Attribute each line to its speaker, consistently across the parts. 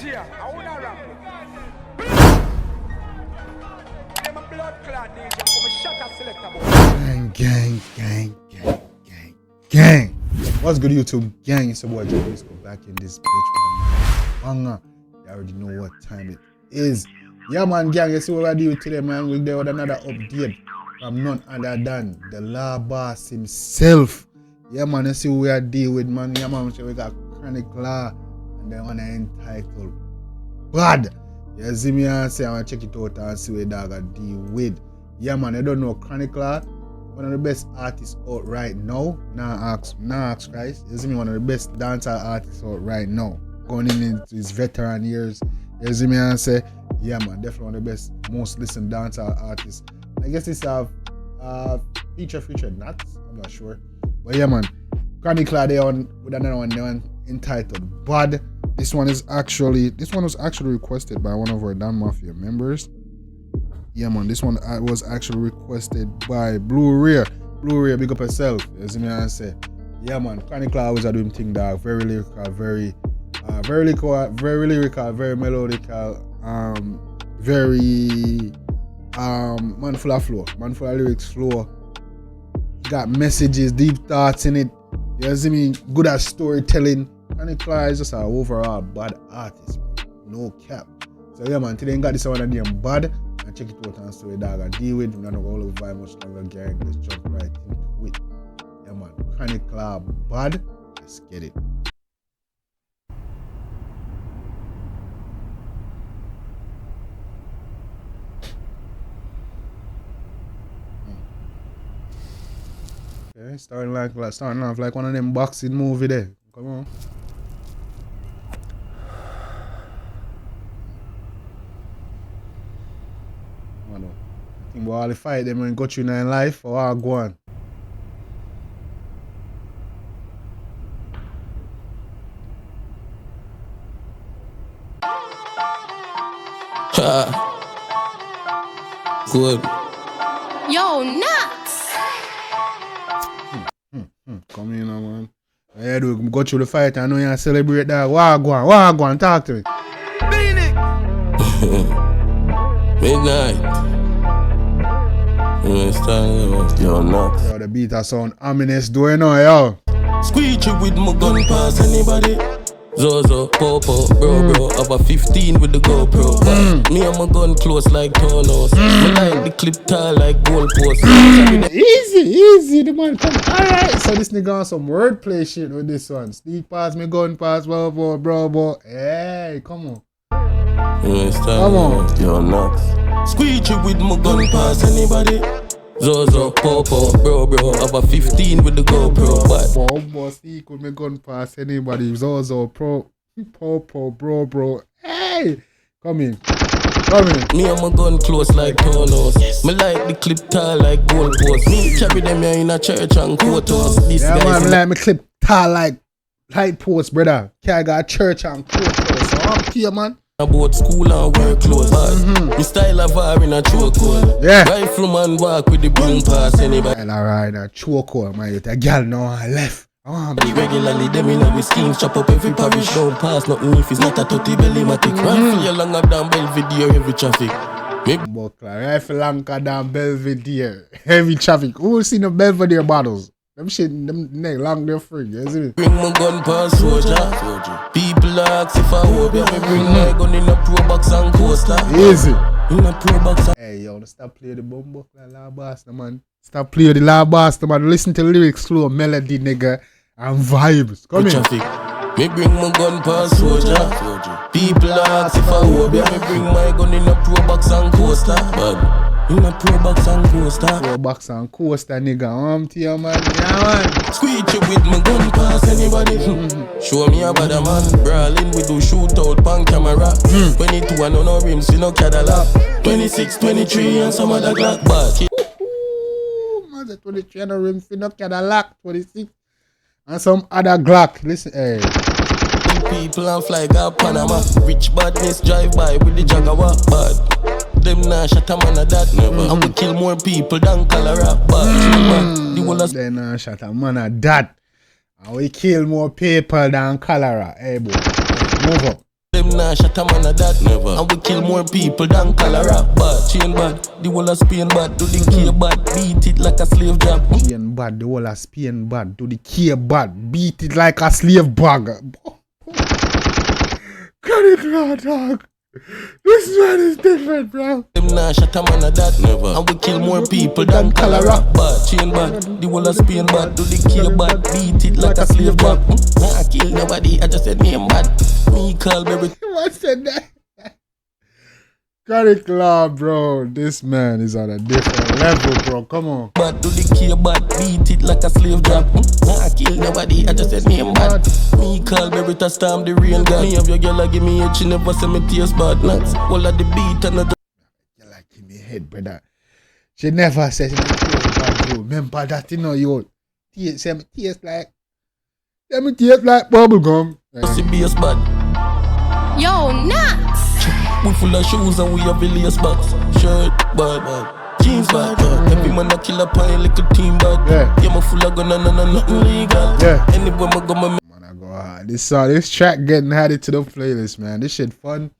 Speaker 1: DJ, I wanna rap. I'm a blood clot DJ, I'm a shutter selector boy.
Speaker 2: Gang. What's good, YouTube gang? It's your boy Jambisco back in this bitch with banger. You already know what time it is. Yeah man, gang, you see what I do today, man? We're there with another update from none other than the law boss himself. Yeah man, you see what we are dealing with, man. Yeah man, we got Chronic Law and then one entitled Bad. You see me and say I want to check it out and see what dog I deal with. Yeah man, I don't know Chronic Law, one of the best artists out right now. Nah ask guys. You see me, one of the best dancehall artists out right now. Going into his veteran years. You see me and say, yeah man, definitely one of the best, most listened dancehall artists. I guess it's a featured not, I'm not sure. But yeah man, Chronic Law there on with another one entitled Bad. This one was actually requested by one of our Dan Mafia members. Yeah man, this one was actually requested by Blue Rare. Blue Rare, big up yourself. You see me and say, yeah man, Chronic Law always are doing thing dog. Very lyrical, very lyrical, very melodical, very man full of flow, man full of lyrics flow. Got messages, deep thoughts in it. You see me, good at storytelling. Chronic Law is just an overall bad artist, no cap. So yeah man, today I got this one named Bad. And check it out and see what dog I deal with. We're not gonna go vibe much longer, gang. Let's jump right into it. Yeah man, Chronic Law Bad. Let's get it. Okay, starting off like one of them boxing movie there. Come on. I think all the fight them and got you in life or I'll go on.
Speaker 3: Good.
Speaker 4: Yo, Nvtzz!
Speaker 2: Come in now, man. Yeah, dude, got you the fight. I know you celebrate that. Wagwan, talk to me.
Speaker 3: Midnight. Yo, Nvtzz.
Speaker 2: Yo, the beat a sound ominous doing now, yo.
Speaker 3: Squeegee with my gun pass anybody. Zozo, Popo, bro, have a 15 with the GoPro. Me and my gun close like Tonos. Me like the clip tall like goalpost.
Speaker 2: Easy, the man come. Alright, so this nigga on some wordplay shit with this one. Sneak pass, me gun pass, bro. Hey, come on. Come on.
Speaker 3: Yo, Nvtzz. Squeegee with my gun pass anybody. Zozo, Popo, bro, have a 15 with the GoPro.
Speaker 2: But sneak with me gun pass anybody. Zozo, Popo, bro. Hey, come in.
Speaker 3: Me and my gun close like Tonos. Me like the clip tall like goalpost. Me carry them here in a church and quarters. This
Speaker 2: yeah,
Speaker 3: guy
Speaker 2: man, like me clip tall like light post, brother. Can't got church and quarters. So I'm here, man.
Speaker 3: About school and work clothes. Me style of her in a chokehold.
Speaker 2: Yeah.
Speaker 3: Rifle man walk with the broom pass anybody.
Speaker 2: And I in a chokehold, man. You a girl now I left.
Speaker 3: Regularly them in a schemes chop up every parish. Don't pass nothing if it's not a 30 belly-matic. Rifle longer than Belvedere heavy traffic.
Speaker 2: Buckler, rifle longer than Belvedere heavy traffic. Who seen the Belvedere bottles? Them shit, them neck long they're free. You see me?
Speaker 3: Bring my gun past soldier. People ask if I hope you. Me bring my gun in a pro box and coaster.
Speaker 2: Easy.
Speaker 3: In a pro box.
Speaker 2: Hey yo, stop playing the bumbo like La Basta, man. Stop playing the La Basta, man. Listen to the lyrics, slow melody, nigga, and vibes. Come in.
Speaker 3: Traffic. Me bring my gun past soldier. People ask if I hope you. Me bring my gun in a pro box and coaster. But in a pro box and coaster.
Speaker 2: Pro box and coaster, nigga. To you, man. Yeah, man.
Speaker 3: Squeegee with my gun pass anybody. Show me a bad man. Brawling, we do shootout pan camera. 22 and no rims, you know Cadillac. 26, 23 and some other Glock. But
Speaker 2: man, 23 and no rims, you know Cadillac. 26 and some other Glock. Listen, hey.
Speaker 3: People and fly got Panama. Rich badness drive by with the Jaguar. Bad. Them nah shut a man a that. Never. And we kill more people than cholera. Bad. The whole of
Speaker 2: them nah shut a man a that. And we kill more people than cholera. Hey boy, move up.
Speaker 3: Them nah shut a man of that. Never. And we kill more people than cholera. Bad, chain bad, the whole of Spain bad. Do the key bad, beat it like a slave job.
Speaker 2: Chain bad, the whole of Spain bad. Do the key bad, beat it like a slave bag. Cut it raw, dog. This man is different, bro.
Speaker 3: Them nah shut a man of that. Never. And we kill more people than cholera. Bad, chain bad, the whole of Spain bad. Do the key bad, beat it like a slave job. Nah, I kill nobody, I just said name bad. Me call Berry.
Speaker 2: What said that? Chronic Law, bro. This man is on a different level, bro. Come on.
Speaker 3: Bad do the key bad, beat it like a slave job. Nah, I kill nobody, I just said name bad. Me call Berry to storm the rain god. Me have your girl give me head, she never say me taste bad nuts. All of the beat and the
Speaker 2: You like give me head, brother. She never says me taste bad, bro. Remember that, you know, you taste like bubble gum.
Speaker 3: pussy bass bad.
Speaker 4: Yo, Nvtzz.
Speaker 3: We full of shoes and we have a lace box. Shirt bad, jeans bad. Every man a kill a pine like a team bad. Yeah, my full of gun and nothing legal.
Speaker 2: Yeah.
Speaker 3: Anywhere I go, my
Speaker 2: Man, I go hard. This track getting added to the playlist, man. This shit fun.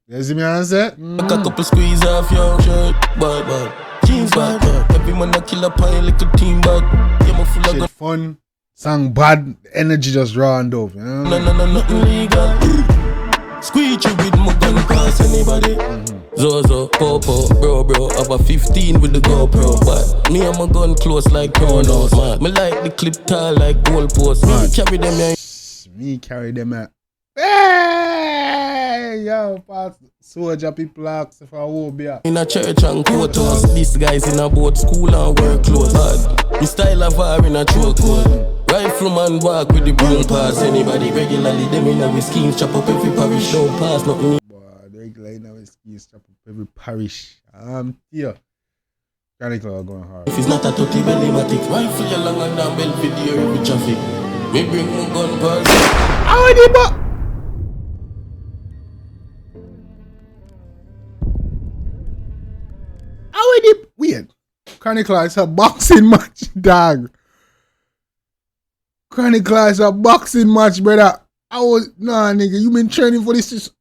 Speaker 2: You see me answer?
Speaker 3: Like a couple squeeze off your shirt bad. Jeans bad. Every man a kill a pine like a team bad. Yeah, my full of gun.
Speaker 2: Shit fun. Song bad. Energy just raw and dope, you know?
Speaker 3: Nothing legal. Squeeze you with my gun pass anybody. Zozo, Popo, bro, have a 15 with the GoPro. But me and my gun close like Kronos, man. Me like the clip tall like goalpost. Me carry them here.
Speaker 2: Me carry them out. Hey, yo, pass soldier people ask if I will be up.
Speaker 3: In a church and courthouse. These guys in a boat, school and work clothes. Me style of fire in a chokehold. Rifleman walk with the broom pass. Anybody regularly, them in our schemes. Chop up every parish, don't pass nothing.
Speaker 2: Regular in our schemes, chop up every parish. Here. Chronic Law going hard.
Speaker 3: If it's not a totally bellymatic, rifle you long and down Belvedere with traffic. Me bring my gun pass.
Speaker 2: How the but? How the weird? Chronic Law is a boxing match, dog. Chronic Law is a boxing match, brother. Nah, nigga, you been training for this?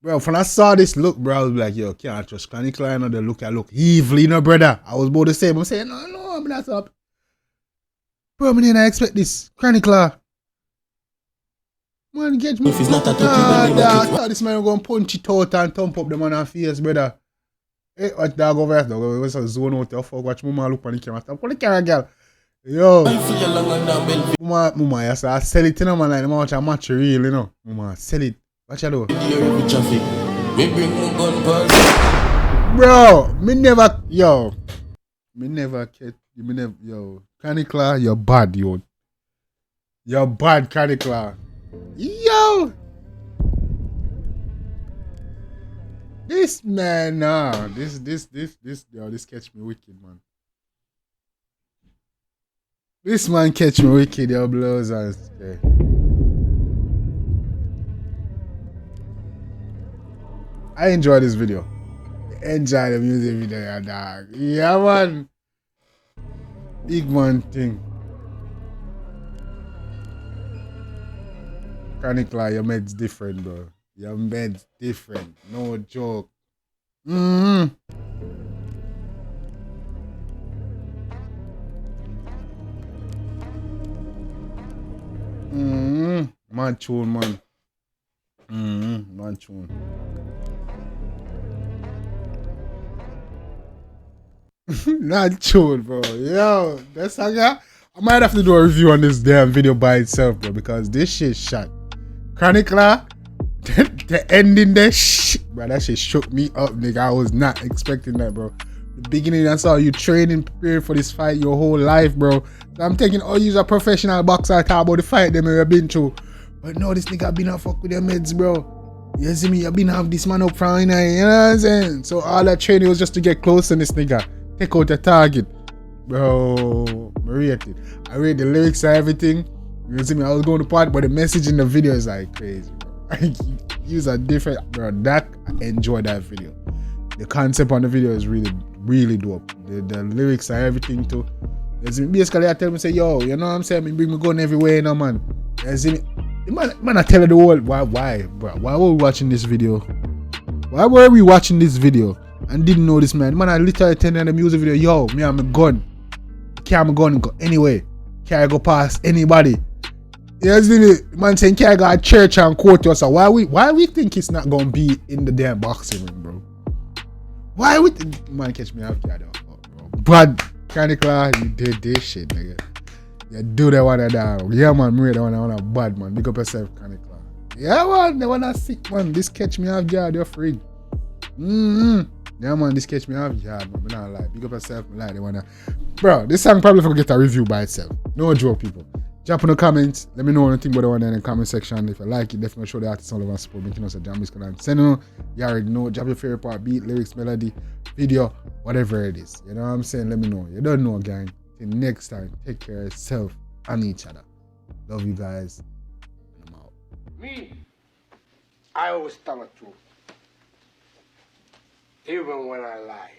Speaker 2: Bro, when I saw this look, bro, I was like, yo, can't I trust Chronic Law? The look evil, you know, brother. I was about to say, I'm saying, no, but that's up. Bro, I didn't expect this. Chronic Law. Man, get me.
Speaker 3: If it's not a
Speaker 2: I thought this man was going to punch it out and thump up the man on face, brother. Hey, what dog over there? Dog over there? What's zone out there? Fuck, watch mama look on the camera. Stop on the camera, girl. Yo. Mama, yes, I sell it, you know, man. Like, watch a match real, you know. Mama, sell it. Watch it do. Bro, me never catch, yo. Chronic Law, you're bad, yo. You're bad, Chronic Law. Yo. This man, nah. This catch me wicked, man. This man catch me wicked, yo, blows and okay. I enjoy this video. Enjoy the music video, yeah, dog. Yeah, man. Big man thing. Chronic Law, your med's different, bro. Your med's different. No joke. Man tune, man. Man tune. Not tune, bro. Yo, that song, yeah. I might have to do a review on this damn video by itself, bro, because this shit shot. Chronic Law, the ending there, bro, that shit shook me up, nigga. I was not expecting that, bro. The beginning, I saw you training, preparing for this fight your whole life, bro. So I'm thinking, oh, you're a professional boxer, talk about the fight them you've been through. But no, this nigga been a fuck with your meds, bro. You see me, you been have this man up front, you know what I'm saying? So all that training was just to get close to this nigga. Take out the target. Bro, I rate it. I read the lyrics and everything. You see me, I was going to part, but the message in the video is like crazy, bro. Use a different, bro. That, I enjoy that video. The concept on the video is really, really dope. The lyrics and everything too. You see me, basically I tell me, say, yo, you know what I'm saying? Me bring me gun everywhere, you know, man. You see me? Man, I tell you the whole why, bro? Why were we watching this video? Why were we watching this video and didn't know this man? Man, I literally tell in the music video, yo, me and my gun. Carry my gun and go anyway. Carry go past anybody. You see it? Man saying carry go to church and quote us. So why we think it's not gonna be in the damn boxing ring, bro? Why we think man catch me off guard, bro? Brad Canicla, you did this shit, nigga. You do that one down. Yeah, man, me that one bad, man. Big up yourself, Canicla. Yeah, man, the one that's sick, man. This catch me off guard, you're free. Yeah, man, this catch me off guard, man. I'm not lie. Big up yourself, man. Like, the one bro, this song probably forget a review by itself. No joke, people. Jump in the comments. Let me know anything about the one in the comment section. If you like it, definitely show the artist all of us support. Making us a Jambisco and send them. You already know. Drop your favorite part, beat, lyrics, melody, video, whatever it is. You know what I'm saying? Let me know. You don't know, gang. Till next time, take care of yourself and each other. Love you guys. And I'm out.
Speaker 1: Me, I always tell the truth. Even when I lie.